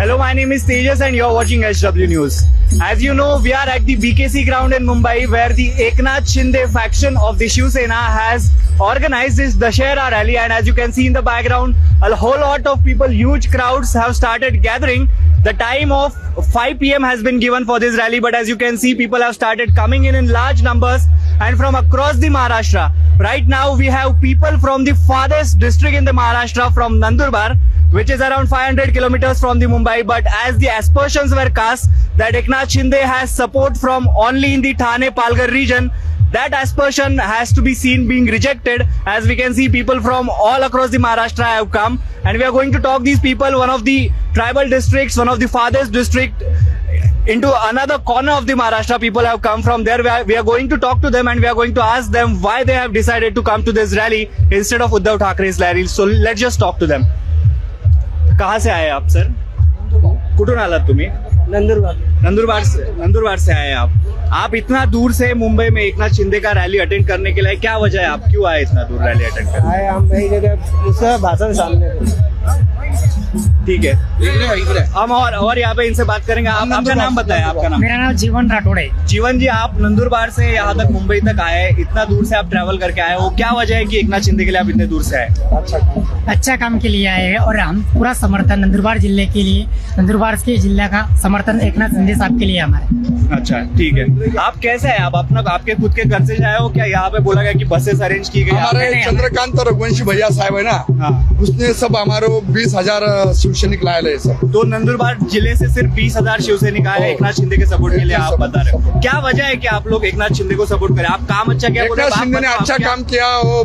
Hello, my name is Tejas and you're watching HW News. As you know, we are at the BKC ground in Mumbai where the Eknath Shinde faction of the Shiv Sena has organized this Dashera rally, and as you can see in the background, a whole lot of people, huge crowds have started gathering. The time of 5 p.m. has been given for this rally, but as you can see, people have started coming in large numbers and from across the Maharashtra. Right now, we have people from the farthest district in the Maharashtra, from Nandurbar, which is around 500 kilometers from the Mumbai. But as the aspersions were cast that Eknath Shinde has support from only in the Thane Palghar region, that aspersion has to be seen being rejected. As we can see, people from all across the Maharashtra have come, and we are going to talk these people, one of the tribal districts, one of the farthest district into another corner of the Maharashtra. People have come from there. We are going to talk to them and we are going to ask them why they have decided to come to this rally instead of Uddhav Thackeray's rally. So let's just talk to them. कहाँ से आए आप sir? कुठून आलात तुम्ही? नंदुरबार से आए आप इतना दूर से मुंबई में एकनाथ शिंदे का रैली अटेंड करने के लिए, क्या वजह है, आप क्यों आए इतना दूर रैली अटेंड करने? आए हम भाई जगह उसका भाषण सामने। ठीक है, हम और यहाँ पे इनसे बात करेंगे। आप आपका नाम बताएं, आपका नाम? मेरा नाम जीवन राठौड़ है। जीवन जी, आप नंदुरबार से यहाँ तक मुंबई तक आए, इतना दूर से आप ट्रैवल करके आए हो, क्या वजह है कि एकनाथ शिंदे के लिए आप इतने दूर से आए? अच्छा काम के लिए आए हैं और हम पूरा समर्थन नंदुरबार जिले के लिए, नंदुरबार के जिले का समर्थन एकनाथ शिंदे साहब के लिए हमारे। अच्छा ठीक है, आप कैसे आए? आप अपना आपके खुद के घर से आए हो क्या? यहाँ पे बोला गया कि बसेस अरेंज की गई? हमारे चंद्रकांत रघुवंशी भैया साहब है ना, हाँ, उसने सब हमारे 20,000 शिवसैनिक लाए सब। तो नंदुरबार जिले से सिर्फ 20,000 शिवसैनिक आए एकनाथ शिंदे के सपोर्ट के लिए, आप बता रहे हो। क्या वजह है कि आप लोग एकनाथ शिंदे को सपोर्ट करें? आप काम अच्छा किया? एकनाथ शिंदे ने अच्छा काम किया, वो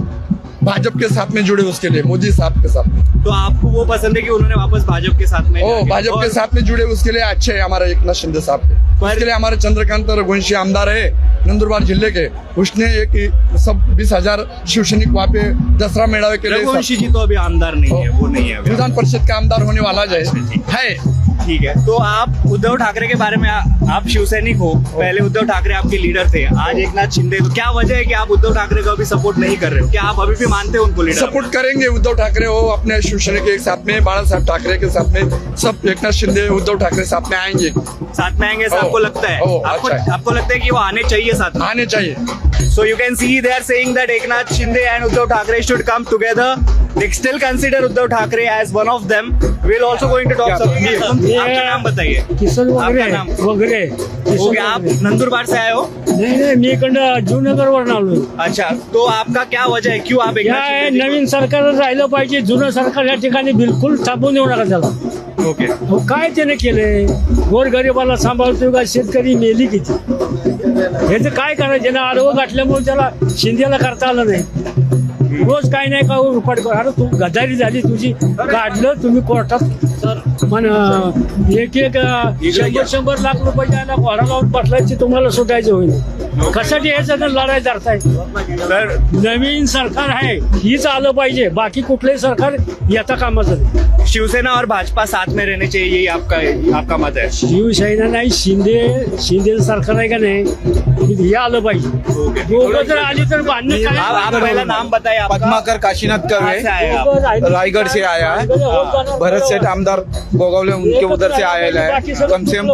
भाजपा के साथ में जुड़े, उसके लिए मोदी साहब के साथ। तो आपको वो पसंद है कि उन्होंने वापस भाजपा के साथ में? भाजपा के साथ में जुड़े, उसके लिए अच्छे है हमारे एकनाथ शिंदे साहब के। उसके लिए हमारे चंद्रकांत रघुवंशी आमदार है नंदुरबार जिले के, उसने एक सब 20,000 शिवसैनिक वहाँ पे दसरा मेड़ावे के लिए। रघुवंशी जी तो अभी आमदार नहीं है, वो नहीं है, विधान परिषद का आमदार होने वाला है। ठीक है, तो आप उद्धव ठाकरे के बारे में, आप शिवसैनिक हो, पहले उद्धव ठाकरे आपके लीडर थे, आज एकनाथ शिंदे, तो क्या वजह है कि आप उद्धव ठाकरे को अभी सपोर्ट नहीं कर रहे हो? क्या आप अभी भी मानते हो उनको लीडर? सपोर्ट करेंगे उद्धव ठाकरे हो अपने शिवसेना के साथ में, बाला साहब ठाकरे के साथ में, सब एकनाथ शिंदे उद्धव ठाकरे साथ में आएंगे। साथ में आएंगे, आपको लगता है? आपको लगता है कि वो आने चाहिए, साथ में आने चाहिए? So you can see they are saying that Eknath Shinde and Uddhav Thackeray should come together. They still consider Uddhav Thackeray as one of them. We'll also going to talk something. आपका नाम बताइए। किशन आपका नाम? वगैरे। हो गया, आप नंदुरबार से आए हो? नहीं, मी इकडं जुनगर वरून आलो। अच्छा, तो आपका क्या वजह है, क्यों आप एकनाथ शिंदे जी को? नवीन सरकार राहिलं पाहिजे, जुनं सरकार या ठिकाणी बिलकुल थांबून देऊ नका त्याला। ओके, काय त्याने केलंय? गोरगरिबाला सांभाळतोय का? शेतकरी मेली किती? ह्याचं काय करायचं ना? आडवं गाठल्यामुळे त्याला शिंदेला करता आलं नाही। रोज काय नाही का उपाट कर, अरे तू गदारी झाली तुझी, काढलं तुम्ही कोर्टात पण एक 100 लाख रुपये द्यायला घोडा लावून बसलायची, तुम्हाला सुटायचं होईल? कशासाठी ह्याचं लढाई धरताय? सर, नवीन सरकार आहे, हीच आलं पाहिजे, बाकी कुठलंही सरकार येता कामाचं नाही। शिवसेना और भाजपा साथ में रहने चाहिए, यही आपका मत है? शिवसेना नाही, शिंदे सरकार आहे का नाही, हे आलं पाहिजे। दोघं जर आली तर भांडण काय? आप पहला नाम बताइए आपका। पद्माकर काशीनाथ कहाँ से आए आप? कर्वे रायगढ़ से आया है। भरत सेठ आमदार गोगावले उनके उधर से आया है। कम से कम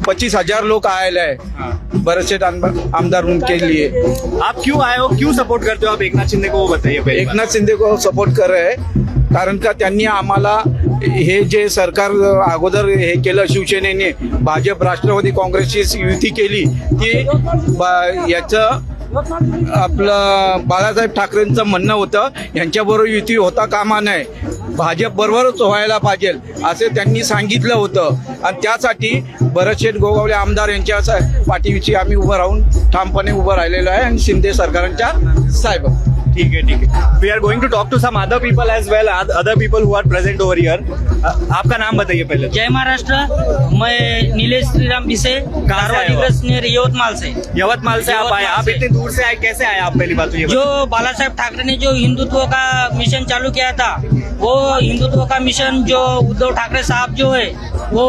25,000 लोग आए है भरत सेठ आमदार उनके लिए। आप क्यों आए हो, क्यों सपोर्ट करते हो आप एकनाथ शिंदे को, वो बताइए पहले। एकनाथ शिंदे को सपोर्ट कर रहे हैं कारण का त्यांनी आम्हाला हे जे सरकार अगोदर हे केलं, शिवसेनेने भाजप राष्ट्रवादी काँग्रेसची युती केली, ती याचं आपलं बाळासाहेब ठाकरेंचं म्हणणं होतं, यांच्याबरोबर युती होता कामा नये, भाजप बरोबरच व्हायला पाहिजे असे त्यांनी सांगितलं होतं। आणि त्यासाठी भरतशेठ गोगावले आमदार यांच्या पाठीविषयी आम्ही उभं राहून ठामपणे उभं राहिलेलो आहे आणि शिंदे सरकारांच्या साहेब। ठीक है, ठीक है। We are going to talk to some other people as well, other people who are present over here. आपका नाम बताइए पहले। जय महाराष्ट्र, मैं नीलेश श्रीराम बिसे, कारवादिग्रस्त यवतमाल से। यवतमाल से आप आए, आप इतने दूर से आए, कैसे आए आप? पहली बात तो ये जो बाला साहेब ठाकरे ने जो हिंदुत्व का मिशन चालू किया था, वो हिंदुत्व का मिशन जो उद्धव ठाकरे साहब जो है वो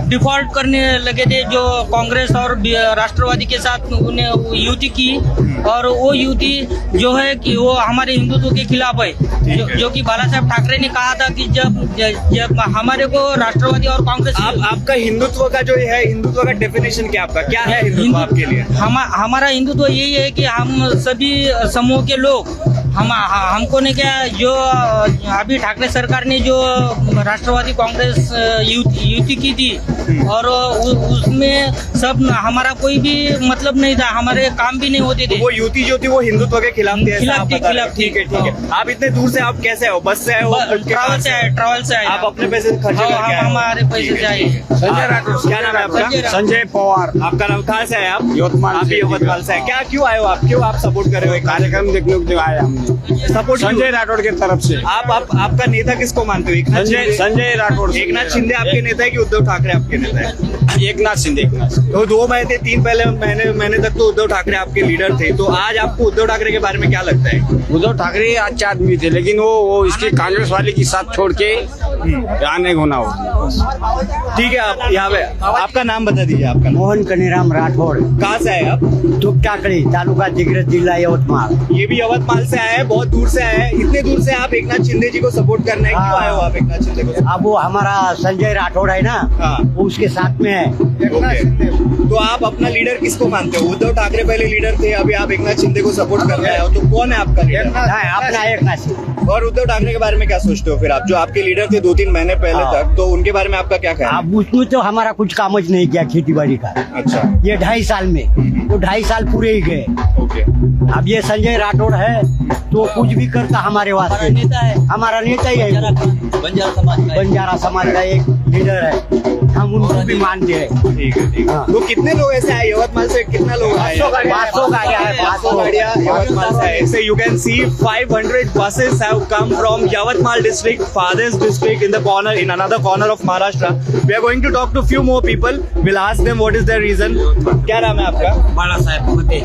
डिफॉल्ट करने लगे थे, जो कांग्रेस और राष्ट्रवादी के साथ उन्हें युति की, और वो युति जो जो है कि वो हमारे हिंदुत्व के खिलाफ है, जो कि बाला साहब ठाकरे ने कहा था कि जब हमारे को राष्ट्रवादी और कांग्रेस आपका हिंदुत्व का जो है, हिंदुत्व का डेफिनेशन क्या आपका, क्या है हिंदुत्व आपके लिए? हमारा हिंदुत्व यही है कि हम सभी समूह के लोग हमको ने क्या, जो अभी ठाकरे सरकार ने जो राष्ट्रवादी कांग्रेस युति की थी और उसमें सब हमारा कोई भी मतलब नहीं था, हमारे काम भी नहीं होते थे। वो युति जो थी वो हिंदुत्व के खिलाफ थी, ऐसा आप बता रहे हो? ठीक है। ठीक है। आप इतने दूर से आप कैसे हो? बस से आए हो? ट्रैवल से आए। आप अपने पैसे खर्च करके आए हो? हमारे पैसे से आए। संजय राठौर, क्या नाम है आपका? संजय पवार, आपका नाम, कहाँ से आए आप? यवतमाल आप से। भी यवतमाल से आए। क्या, क्यों आए हो आप? क्यों आप सपोर्ट कर रहे हो? कार्यक्रम देखने को आए हमने सपोर्ट संजय राठौड़ की तरफ से। आप आपका नेता किसको मानते हो? संजय राठौड़। एकनाथ शिंदे आपके नेता है कि उद्धव ठाकरे आपके नेता है? एकनाथ शिंदे। तो 2 महीने 3 पहले महीने तक तो उद्धव ठाकरे आपके लीडर थे, तो आज आपको उद्धव ठाकरे के बारे में क्या लगता है? उद्धव ठाकरे अच्छे आदमी थे, लेकिन वो इसके कांग्रेस वाले की साथ छोड़ के आने होना हो। ठीक है, आप यहाँ पे आपका नाम बता दीजिए। आपका नाम? मोहन कनीराम राठौड़, कहाँ से आए आप? तुपटाकड़ी तालुका दिग्रज जिला यवतमाल। ये भी यवतमाल से आए हैं, बहुत दूर से आए हैं। इतने दूर से आप एकनाथ शिंदे जी को सपोर्ट करने क्यों हाँ। आए हो आप एकनाथ शिंदे को? अब वो हमारा संजय राठौड़ है ना, हाँ। वो उसके साथ में है। ओके। तो आप अपना लीडर किसको मानते हो? उद्धव ठाकरे पहले लीडर थे, अभी आप एकनाथ शिंदे को सपोर्ट कर रहे हो, तो कौन है आपका लीडर? हाँ, अपना एकनाथ शिंदे। और उद्धव ठाकरे के बारे में क्या सोचते हो फिर आप, जो आपके लीडर थे 2-3 महीने पहले हाँ। तक, तो उनके बारे में आपका क्या ख्याल है? अब उसमें तो हमारा कुछ काम ज नहीं किया खेती बाड़ी का, अच्छा, ये 2.5 साल में, वो 2.5 साल पूरे ही गए। ओके। अब ये संजय राठौड़ है तो कुछ भी करता हमारे वास्ते, हमारा नेता ही है, बंजारा समाज का एक लीडर है, हम उनको भी मानते हैं। ठीक है, ठीक है। हाँ। तो कितने लोग ऐसे आए यवतमाल से? कितना लोग आए? 500 गाड़ियाँ हैं, 500 गाड़ियाँ यवतमाल से आए। So you can see 500 buses have come from Yavatmal district, farthest district in the corner, in another corner of Maharashtra. We are going to talk to few more people. We'll ask them what is their reason. क्या नाम है आपका? बाला साहेब मते।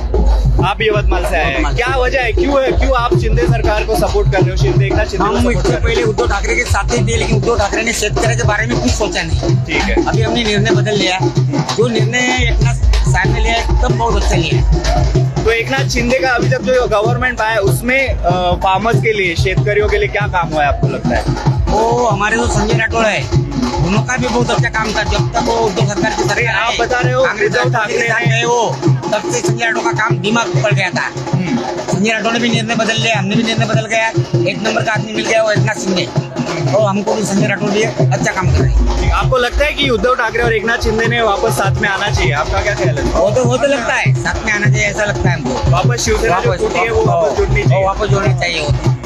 आप भी यवतमाल से आए हैं। क्या वजह है, क्यों आप शिंदे सरकार को सपोर्ट कर रहे हो? शिंदे, एकनाथ शिंदे को हम support इससे कर रहे पहले उद्धव ठाकरे के साथ ही थे, लेकिन उद्धव ठाकरे ने शेतकरी के बारे में कुछ सोचा नहीं। हो? ठीक है। अभी हमने निर्णय बदल लिया, जो निर्णय एकनाथ साहब ने लिया एकदम बहुत अच्छा लिया। तो एकनाथ शिंदे का अभी तक जो गवर्नमेंट आया उसमें फार्मर्स के लिए, शेतकरियों के लिए क्या काम हुआ है आपको लगता है? वो हमारे जो संजय राठौड़ है, उनका भी बहुत अच्छा काम था। जब तक वो उद्धव सरकार की सरकार आप आई, बता रहे हो कांग्रेस उद्धव ठाकरे के साथ ने- गए वो, तब से संजय राठौड़ का काम दिमाग पड़ गया था। संजय राठौड़ ने भी निर्णय बदल लिया, हमने भी निर्णय बदल गया। एक नंबर का आदमी मिल गया वो एकनाथ शिंदे, और हमको भी संजय राठौड़ भी अच्छा काम कर रहे हैं। आपको लगता है कि उद्धव ठाकरे और एकनाथ शिंदे ने वापस साथ में आना चाहिए? आपका क्या ख्याल है? वो तो लगता है साथ में आना चाहिए, ऐसा लगता है हमको। वापस शिवसेना जो टूटी है वो वापस जुड़नी चाहिए। वापस जोड़नी चाहिए वो।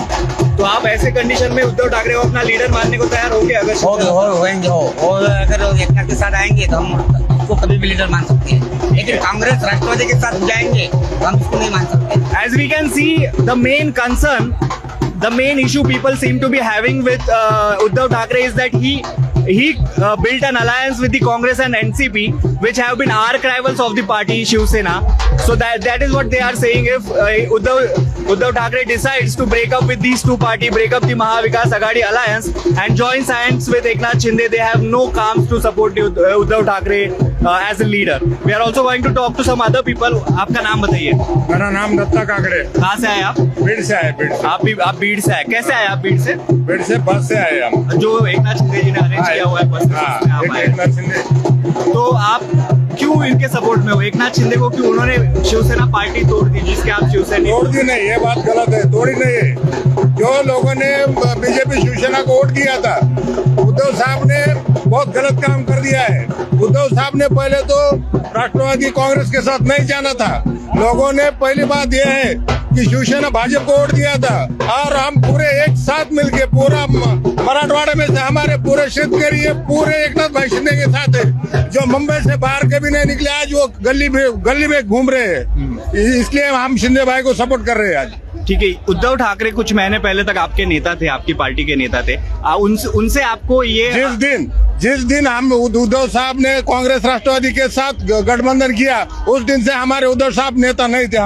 तो आप ऐसे कंडीशन में उद्धव ठाकरे को अपना लीडर मानने को तैयार होंगे अगर होंगे और अगर एकनाथ के साथ आएंगे तो हम उसको कभी भी लीडर मान सकते हैं, लेकिन कांग्रेस राष्ट्रवादी के साथ जाएंगे तो हम उसको नहीं मान सकते। As we can see, the main concern, the main issue people seem to be having with Uddhav Thackeray is that he built an alliance with the Congress and NCP, which have been arch rivals of the party Shiv Sena. So that is what they are saying. If Uddhav Thackeray decides to break up with these two parties, break up the Maha Vikas Aghadi alliance, and join hands with Eknath Shinde, they have no qualms to support Uddhav Thackeray as a leader. We are also going to talk to some other people. आपका नाम बताइए। मेरा नाम दत्ता काकड़े, कहाँ से आए आप? बीड़ से आए। बीड़ से आप बीड़ से आए। कैसे आए आप बीड़ से? बीड़ से बस से आए हम। जो एकनाथ शिंदे जी ने अरेंज किया हुआ है बस में, हाँ, उसमें आप आए। एकनाथ शिंदे। तो आप क्यों इनके सपोर्ट में हो? एकनाथ शिंदे को क्यों? उन्होंने शिवसेना पार्टी तोड़ दी जिसके आप शिवसेना तोड़ दी नहीं, ये बात गलत है, तोड़ी नहीं है। जो लोगों ने बीजेपी शिवसेना को वोट दिया था, उद्धव साहब ने बहुत गलत काम कर दिया है। उद्धव साहब ने पहले तो राष्ट्रवादी कांग्रेस के साथ नहीं जाना था। लोगों ने पहली बात यह है कि शिवसेना भाजपा को वोट दिया था, और हम पूरे एक साथ मिलके पूरा मराठवाड़ा में से हमारे पूरे शेतकरी ये पूरे एकनाथ भाई शिंदे के साथ है। जो मुंबई से बाहर कभी नहीं निकले, आज वो गली में घूम रहे हैं। इसलिए हम शिंदे भाई को सपोर्ट कर रहे हैं आज। ठीक है। उद्धव ठाकरे कुछ महीने पहले तक आपके नेता थे, आपकी पार्टी के नेता थे। उनसे आपको ये जिस दिन हम उद्धव साहब ने कांग्रेस राष्ट्रवादी के साथ गठबंधन किया, उस दिन से हमारे उद्धव साहब नेता नहीं थे।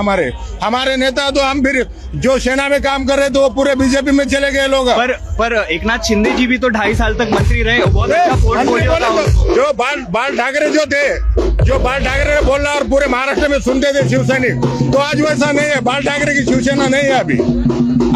हमारे नेता तो हम फिर जो सेना में काम कर रहे थे वो पूरे बीजेपी में चले गए लोग। पर एकनाथ शिंदे जी भी तो 2.5 साल तक मंत्री रहे, बहुत अच्छा पोर्टफोलियो था उनको। जो बाल ठाकरे जो थे, जो बाल ठाकरे बोल रहा और पूरे महाराष्ट्र में सुनते थे शिवसैनिक, तो आज वैसा नहीं है। बाल ठाकरे की शिवसेना नहीं है अभी।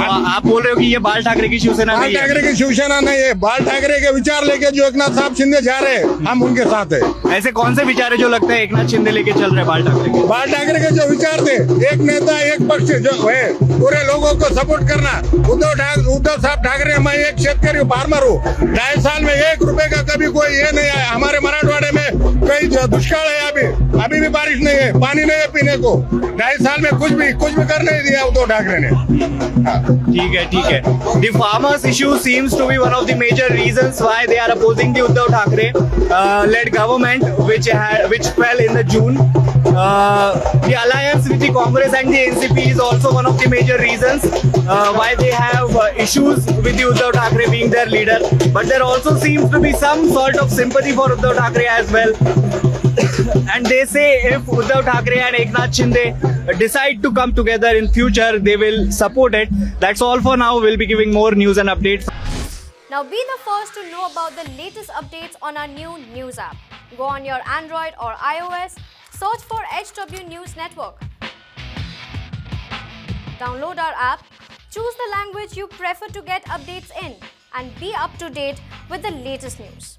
आप बोल रहे हो कि ये बाल ठाकरे की शिवसेना बाल नहीं है? ठाकरे की शिवसेना नहीं है। बाल ठाकरे के विचार लेके जो एकनाथ साहब शिंदे जा रहे हैं, हम उनके साथ है। ऐसे कौन से विचार है जो लगता है एकनाथ शिंदे लेके चल रहे हैं बाल ठाकरे के? बाल ठाकरे के जो विचार थे, एक नेता एक पक्ष जो है, पूरे लोगों को सपोर्ट करना। उद्धव साहब ठाकरे, मैं एक शेतकरी फार्मर हूँ, 2.5 साल में 1 रुपए का कभी कोई ये नहीं आया। हमारे मराठवाड़े में कई दुष्काल है, अभी भी बारिश नहीं है, पानी नहीं है पीने को। 2.5 साल में कुछ भी कर नहीं दिया उद्धव ठाकरे ने। ठीक है, ठीक है। The farmers issue seems to be one of the major reasons why they are opposing the Uddhav Thackeray led government, which fell in the June. The alliance with the Congress and the NCP is also one of the major reasons why they have issues with the Uddhav Thackeray being their leader. But there also seems to be some sort of sympathy for Uddhav Thackeray as well. And they say if Uddhav Thackeray and Eknath Shinde decide to come together in future, they will support it. That's all for now. We'll be giving more news and updates. Now be the first to know about the latest updates on our new news app. Go on your Android or iOS, search for HW News Network. Download our app, choose the language you prefer to get updates in, and be up to date with the latest news.